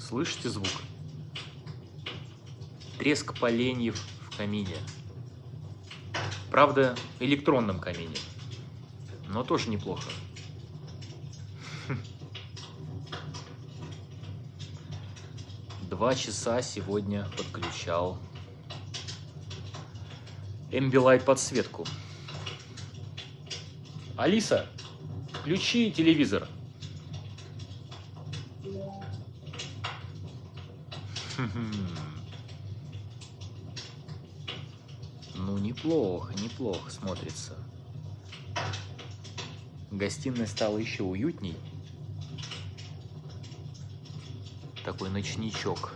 Слышите звук? Треск поленьев в камине. Правда, электронном камине. Но тоже неплохо. 2 часа сегодня подключал Ambilight подсветку. Алиса, включи телевизор. Ну, неплохо смотрится. Гостиная стала еще уютней. Такой ночничок.